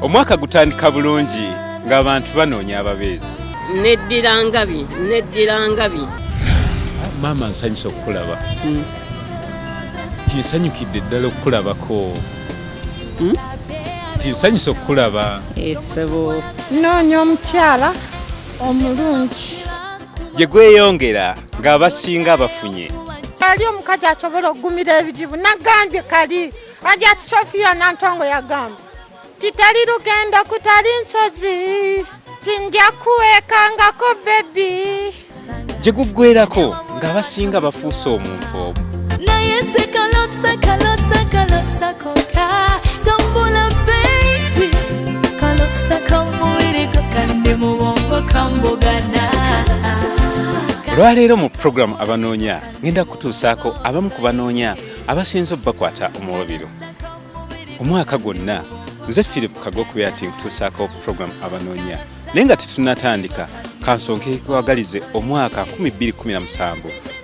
Omwaka gutandika bulungi ng'abantu banoonya ababeezi. Neddirangabi. Maama nsanyusa okukulaba. Tinsanyukidde ddala okukulabako. Tinsanyusa okukulaba. Essebo noonya omukyala omulungi. Gye gweyongera ng'abasinga abafunye. Ali omukazi asobola okugumira ebizibu nagambye kali ajja ati Sofiya Nantongo yagamba titali lugendo kutali nsozi tinja kuweekangako bebi. Gye guggwerako ng'abasinga bafuuse omuntu omu. naye sekalotsa koka tambula baby kalotsa kamubiriko kandi mubongo kambogana. Olwaleero mu programu abanoonya ngenda kutuusaako abamu ku banoonya abasinze obbakwata omubabiro. Omwaka gwonna nze Philip Kagoku ati nkutuusaako programu abanoonya naye nga tetunnatandika kansonke kwagalize omwaka 2017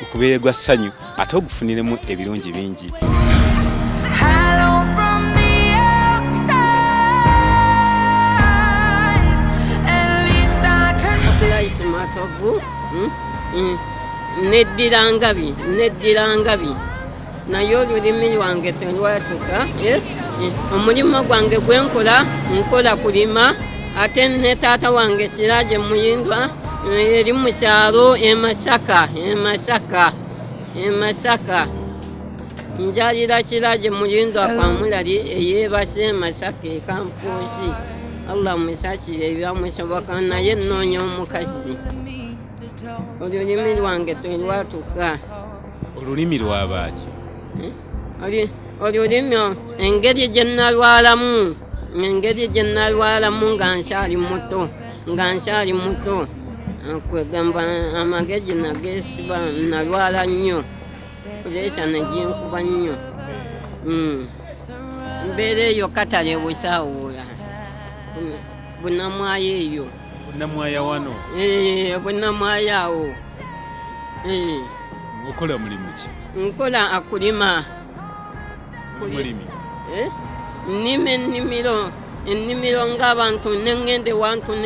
okubeera gwa ssanyu ate ogufuniremu ebirungi bingi. Neddirangabi naye olulimi lwange telwatuka. Omulimu gwange gwenkola nkola kulima ate ne taata wange Siraje Muyindwa eri mu kyalo Masaka njalira Siraje Muyindwa kwa mulali eyeebase Masaka ekampuusi. Allah musakire ebyamusoboka naye nnoonya omukazi. Olulimi lwange telwatuka. Olulimi lwabaaki? Olulimi engeri gye nnalwalamu nga nkyali muto kwegamba amagezi nageesiba nalwala nnyo puleesa neginkuba nnyo. Mbeera eyo katale busaawula bunamwaya eyo. Bunamwaya wano? Bunamwaya awo. Okola mulimu ki? Nkola akulima. Mulimi? Nnima ennimiro ng'abantu nengende wantu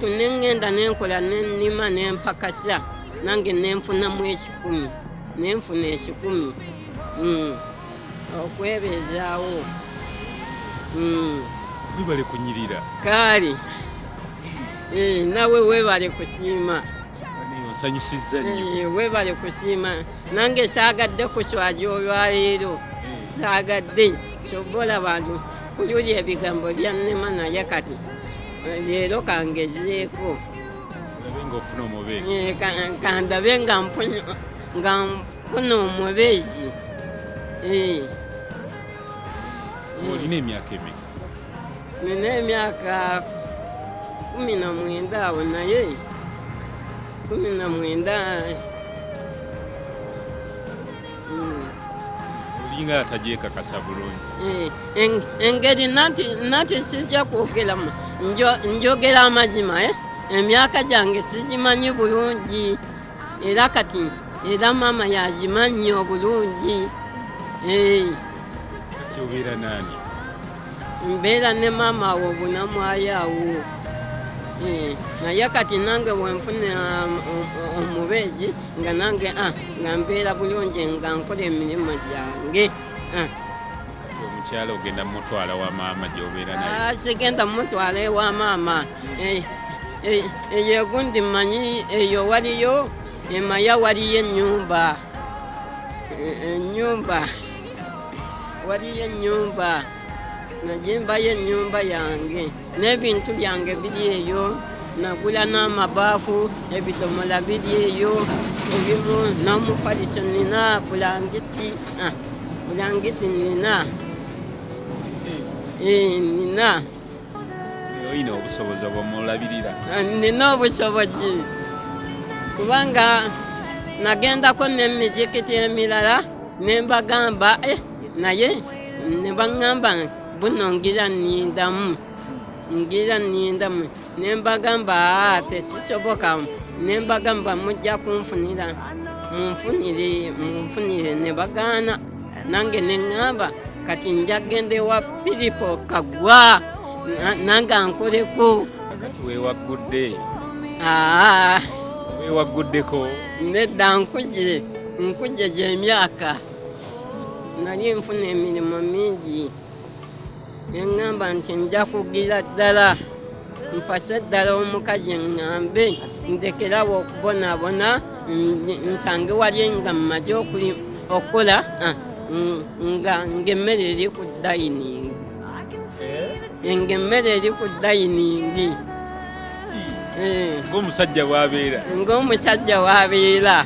nenkola nennima nempakasa nange nenfunamu 10,000 okwebeezaawo. Webale kunyirira. Kaali nawe webale kusiima. Nsanyusizza nnyo. Webale kusiima nange saagadde kuswaja olwaleero saagadde sobola bantu kuyulya ebigambo byannema naye kati leero kangezeeko kandabe nga mpuna omubeezi. Olina emyaka emeka? Nina emyaka 19 awo naye 19 olinga atagyekakasa bulungi. Engeri nati sijja kwogeramu njogera amazima. Emyaka gyange sigimanyi bulungi era kati era maama yagimanyi obulungi. Kati obeera naani? Mbeera ne maama awo bunamwaya awo. Naye kati nange wenfuna omubeezi nga nange nga mbeera bulungi nga nkola emirimu gyange. Omukyala ogenda mutwala wa maama gy'obeera naye? Sigenda mutwala ewa maama. Eyo gundi mmanyi eyo waliyo emaya waliyo ennyumba najimbayo ennyumba yange n'ebintu byange biri eyo. Nagula n'amabaafu ebidomola biri eyo ebimu n'omupaliso nina bulangiti nina. Olina obusobozi obw'omulabirira? Nina obusobozi kubanga nagendako n'emizikiti emirala nembagamba naye nebaŋŋamba buno ngira nnindamu nembagamba tesisoboka. Nembagamba mujja kunfunira munfunire nebagaana nange neŋŋamba kati njagende wa Filipo Kagwa nanga nkoleko kati wewaggudde wewaguddeko nedda nkuje gy'emyaka nali nfuna emirimu mingi neŋŋamba nti nja kugira ddala mpase ddala omukazi ŋŋambe ndekerawo okubonaabona nsange wali nga mmaze okukola ng'emmere eri ku dayiningi ng'emmere eri ku dayiningi ng'omusajja bw'abeera ng'omusajja w'abeera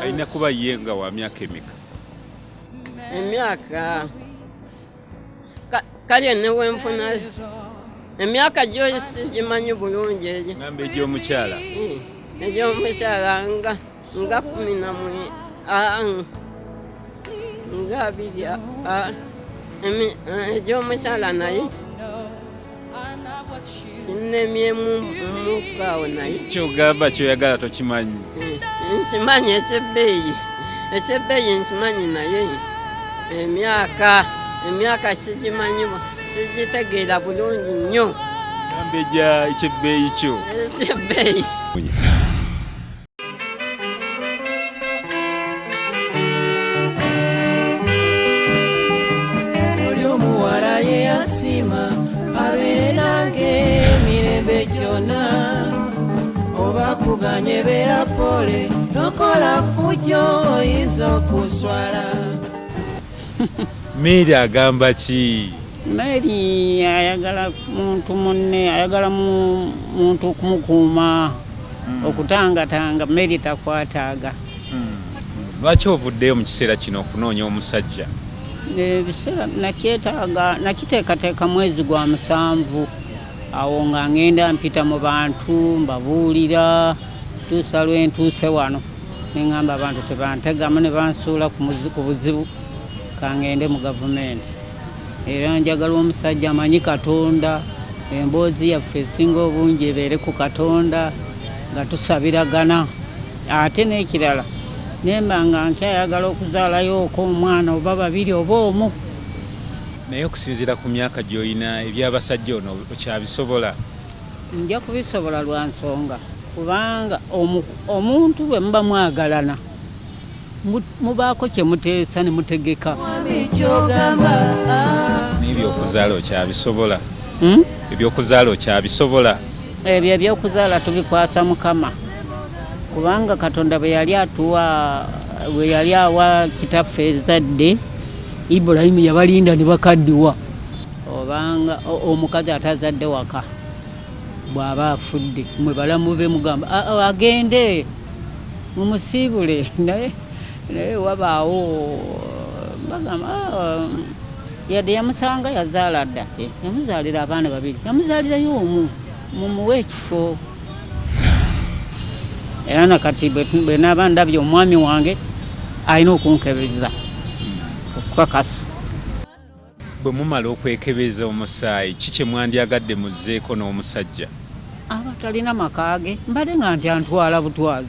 alina kuba ye nga wa myaka emeka emyaka kale newenfuna emyaka gyo sigimanyi bulungi egyo ngamba egy'omukyala egy'omukyala nga 11 nga 2 egy'omukyala naye kinnemyemu mukaawo naye kyogamba kyoyagala tokimanyi nkimanyi ekyebeeyi nkimanyi naye emyaka sigimanyi sigitegeera bulungi nnyo ngamba ekyebbeeyi kyo ekyebeeyi oli omuwala ye yasiima abeere nange emirembe gyonna oba kuganye beera pole nokola fujjo oyinza okuswala. Mary agamba ki? Mary ayagala muntu munne, ayagala muntu okumukuuma okutangatanga. Mary takwataaga. Lwaki ovuddeyo mu kiseera kino okunoonya omusajja? Ebiseera nakiteekateeka mwezi gwa 7 awo nga ngenda mpita mu bantu mbabuulira tuusa lwe ntuuse wano neŋŋamba abantu tebantegamu ne bansuula ku buzibu kangende mu gavumenti. Era njagala omusajja amanyi Katonda, emboozi yaffe esinga obungi ebeere ku Katonda nga tusabiragana. Ate n'ekirala nemba nga nkyayagala okuzaalayooko omwana oba 2 oba 1. Naye okusinziira ku myaka gy'olina ebyabasajja ono okyabisobola? Nja kubisobola lwa nsonga kubanga omuntu bwe muba mwagalana mubaako kye muteesa ne mutegeka. N'ebyokuzaala okyabisobola? Ebyokuzaala okyabisobola? Ebyo ebyokuzaala tubikwasa Mukama kubanga Katonda bwe yali awa kitaffe ezadde Ibrahimu yabalinda ne bakaddiwa. Obanga omukazi atazadde waka bw'aba afudde mwe balamu be mugamba agende mumusiibule naye wabaawo bagamba yadde yamusanga yazaala dda yamuzaalira abaana 2 yamuzaalirayo omu mumuwe ekifo. Era nakati bwe naaba ndabye omwami wange alina okunkebeza okukakasa. Bwe mumala okwekebeza omusaayi kiki mwandyagadde muzzeeko n'omusajja? Abatalina makaage mbadde nga nti antwala butwazi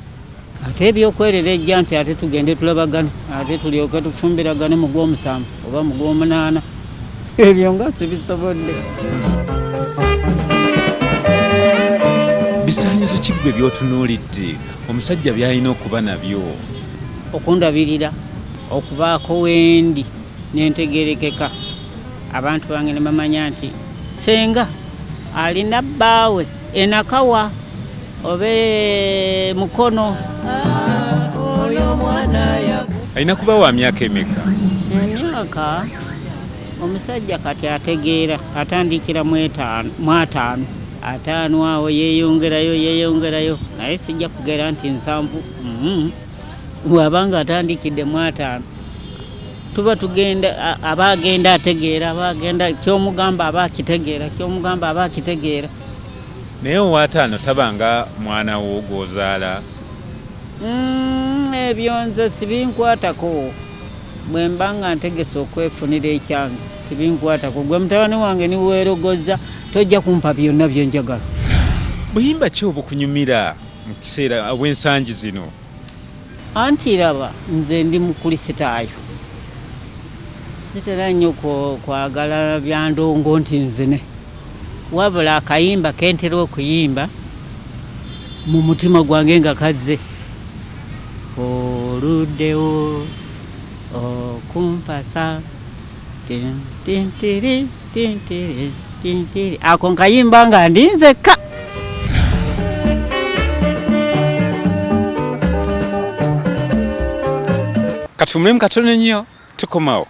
ate ebyokwerera ejja nti ate tugende tulabagane ate tulyoke tufumbiragane mu gw'omusanvu oba mu gw'omunaana. Ebyo nga sibisobodde. Bisaanyizo ki ggwe by'otunuulidde omusajja by'alina okuba nabyo? Okundabirira, okubaako wendi n'entegerekeka. Abantu bange ne bamanya nti senga alina bbaawe enakawa obe mukono. Alina kuba wa myaka emeka? Emyaka omusajja kati ategeera atandikira mu 5 awo yeeyongerayo naye sijja kugera nti 7 bw'abanga atandikidde mu 5 tuba tugenda abagenda ategeera abagenda kyomugamba aba akitegeera. Naye owa 5 tabanga mwana wo gw'ozaala? Ebyo nze sibinkwatako bwe mbanga ntegese okwefunira ekyange tibinkwatako. Gwe mutabani wange niweerogoza tojja kumpa byonna bye njagala. Buyimba ki obukunyumira mu kiseera obw'ensangi zino? Anti raba nze ndi mukulisitaayo sitera nnyo kwagala bya ndongo nti nzine wabula akayimba kentera okuyimba mu mutima gwange nga kazze oluddewo okumpasa tintiri tintiri tintiri ako nkayimba nga ndi nzekka. Katumulemu katono nnyo tukomawo.